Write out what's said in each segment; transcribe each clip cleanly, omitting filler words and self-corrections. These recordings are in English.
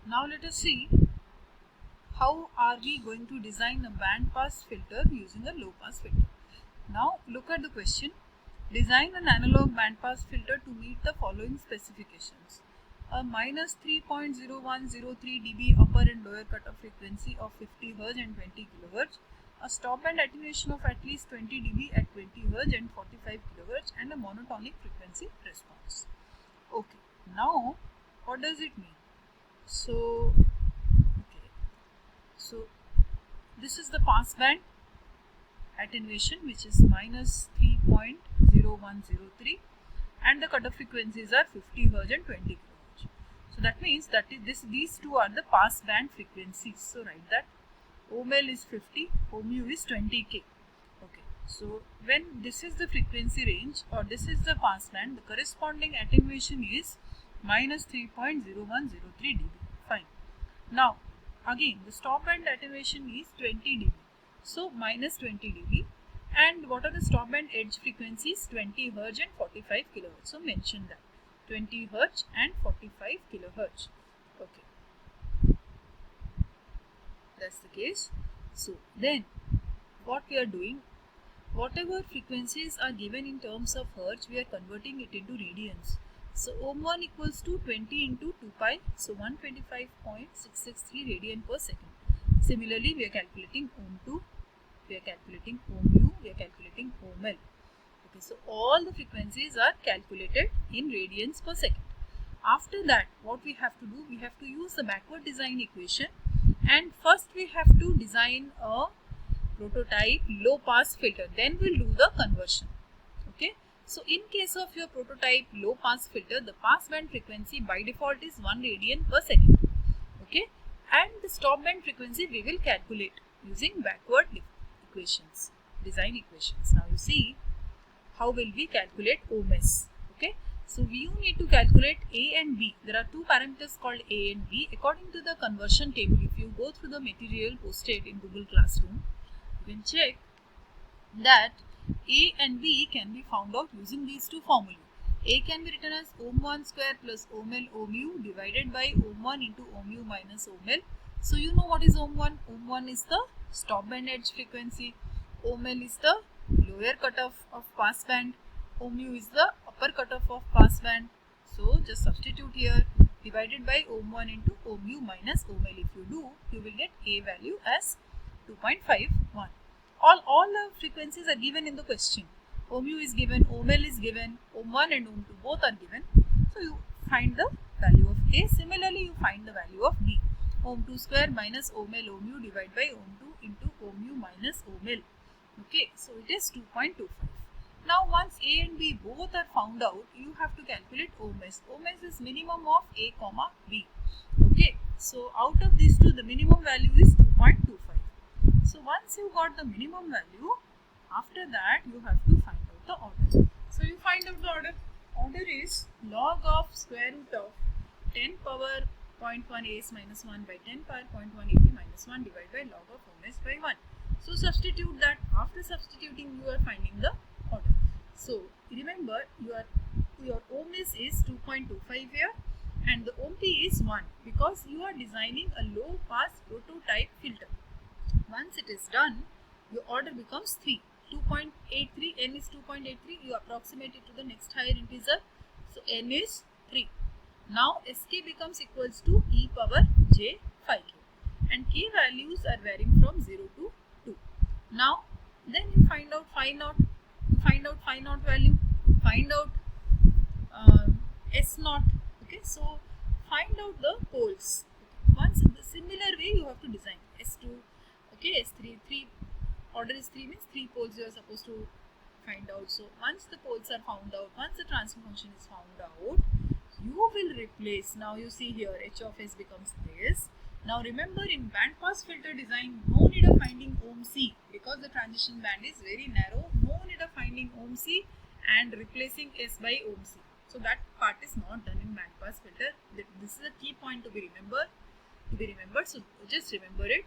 Now let us see how are we going to design a band pass filter using a low pass filter. Now look at the question. Design an analog band pass filter to meet the following specifications. A minus 3.0103 dB upper and lower cutoff frequency of 50 Hz and 20 kHz, a stop band attenuation of at least 20 dB at 20 Hz and 45 kHz, and a monotonic frequency response. Okay, now what does it mean? So this is the pass band attenuation, which is minus 3.0103, and the cutoff frequencies are 50 Hz and 20 kHz. So that means that these two are the pass band frequencies. So write that OML is 50, OMU is 20K. Okay, so when this is the frequency range or this is the pass band, the corresponding attenuation is minus 3.0103 dB. Fine. Now again the stop band attenuation is 20 dB. So minus 20 dB. And what are the stop band edge frequencies? 20 Hz and 45 kHz. So mention that 20 Hz and 45 kHz. Okay, that's the case. So then what we are doing, whatever frequencies are given in terms of Hertz, we are converting it into radians. So ohm1 equals to 20 into 2 pi, so 125.663 radian per second. Similarly, we are calculating ohm2, we are calculating ohmu, we are calculating ohml. Okay, so all the frequencies are calculated in radians per second. After that, what we have to do, we have to use the backward design equation, and first we have to design a prototype low pass filter, then we'll do the conversion. Okay, so in case of your prototype low pass filter, the pass band frequency by default is 1 radian per second. Okay, and the stop band frequency we will calculate using backward equations, design equations. Now you see how will we calculate ohms. Okay, so you need to calculate A and B. There are two parameters called A and B. According to the conversion table, if you go through the material posted in Google Classroom, you can check that A and B can be found out using these two formulae. A can be written as ohm1 square plus ohml ohmu divided by ohm1 into ohmu minus ohml. So you know what is ohm1? Ohm1 is the stop band edge frequency, ohml is the lower cutoff of pass band, ohmu is the upper cutoff of pass band. So just substitute here, divided by ohm1 into ohmu minus ohml. If you do, you will get A value as 2.51. All the frequencies are given in the question. Ohmu is given, ohml is given, ohm1 and ohm2 both are given. So you find the value of A. Similarly, you find the value of B. Ohm2 square minus ohml ohmu divided by ohm2 into ohmu minus ohml. Okay, so it is 2.25. Now once A and B both are found out, you have to calculate ohms. Ohms is minimum of A comma B. Okay, so out of these two, the minimum value is 2.25. So once you got the minimum value, after that you have to find out the order. So you find out the order. Order is log of square root of 10 power 0.1 as minus 1 by 10 power 0.1 ab minus 1 divided by log of ohms by 1. So substitute that. After substituting, you are finding the order. So remember, your ohms is 2.25 here and the ohm p is 1 because you are designing a low pass prototype filter. Once it is done, your order becomes 3. 2.83, n is 2.83, you approximate it to the next higher integer. So n is 3. Now sk becomes equals to e power j 5k and k values are varying from 0 to 2. Now then you find out phi naught value, find out s naught. Okay, so find out the poles. Once in the similar way you have to design s2. Okay, s3, 3 order is 3 means 3 poles you are supposed to find out. So once the poles are found out, once the transfer function is found out, you will replace. Now you see here h of s becomes this. Now remember, in band pass filter design, no need of finding ohm c because the transition band is very narrow. No need of finding ohm c and replacing s by ohm c. So that part is not done in band pass filter. This is a key point to be remembered. So just remember it.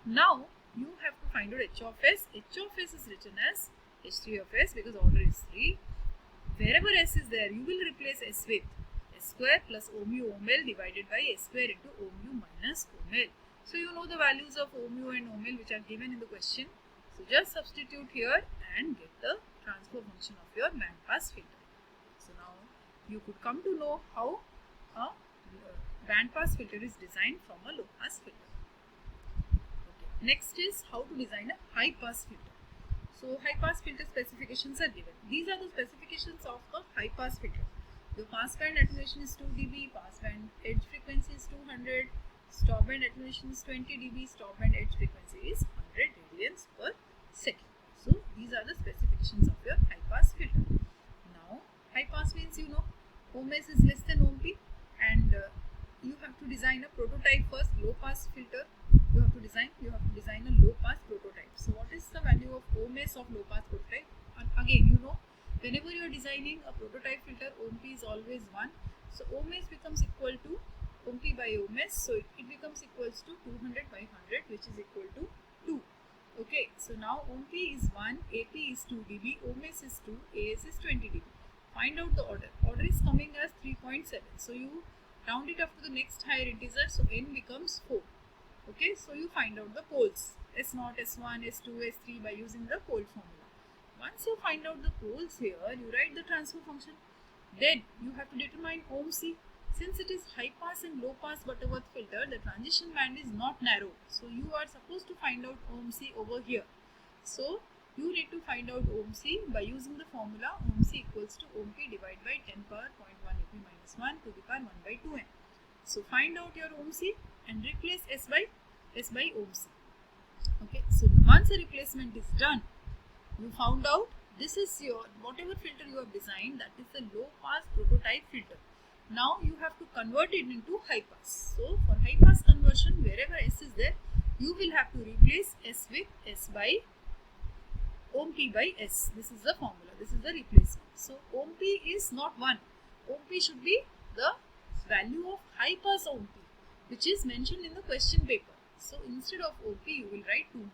Now you have to find out h of s. H of s is written as h3 of s because order is 3. Wherever s is there, you will replace s with S square plus O mu O mel divided by S square into O mu minus O mel. So you know the values of O mu and O mel which are given in the question. So just substitute here and get the transfer function of your bandpass filter. So now you could come to know how a bandpass filter is designed from a low pass filter. Okay. Next is how to design a high pass filter. So high pass filter specifications are given. These are the specifications of a high pass filter. The pass band attenuation is 2 dB, pass band edge frequency is 200, stop band attenuation is 20 dB, stop band edge frequency is 100 radians per second. So these are the specifications of your high pass filter. Now high pass means you know ohms is less than ohm p, and you have to design a prototype first. Low pass filter you have to design a low pass prototype. So what is the value of ohms of low pass prototype? And again you know whenever you are designing a prototype filter, ohm p is always 1. So ohms becomes equal to ohm p by ohms. So it becomes equals to 200 by 100, which is equal to 2. Okay, so now ohm p is 1, ap is 2 dB, ohms is 2, as is 20 dB. Find out the order. Order is coming as 3.7. So you round it up to the next higher integer. So n becomes 4. Okay, so you find out the poles S0, S1, S2, S3 by using the pole formula. Once you find out the poles here, you write the transfer function. Then you have to determine ohm C. Since it is high pass and low pass Butterworth filter, the transition band is not narrow. So you are supposed to find out ohm C over here. So you need to find out ohm C by using the formula ohm C equals to ohm P divided by 10 power 0.1 ap minus 1 to the power 1 by 2n. So find out your ohm C and replace S by ohm C. Okay, so once the replacement is done, you found out this is your whatever filter you have designed, that is the low pass prototype filter. Now you have to convert it into high pass. So for high pass conversion, wherever S is there, you will have to replace S with S by ohm P by S. This is the formula. This is the replacement. So ohm P is not 1. Ohm P should be the value of high pass ohm P, which is mentioned in the question paper. So instead of ohm P, you will write 200.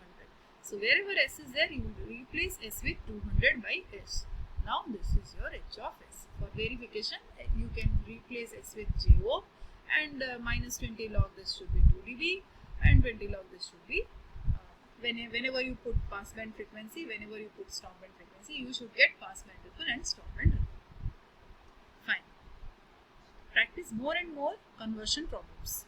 So wherever S is there, you will replace S with 200 by S. Now this is your H of S. For verification, you can replace S with JO, and minus 20 log this should be 2 dB, and 20 log this should be whenever you put pass band frequency, whenever you put stop band frequency, you should get pass band ripple and stop band ripple. Fine. Practice more and more conversion problems.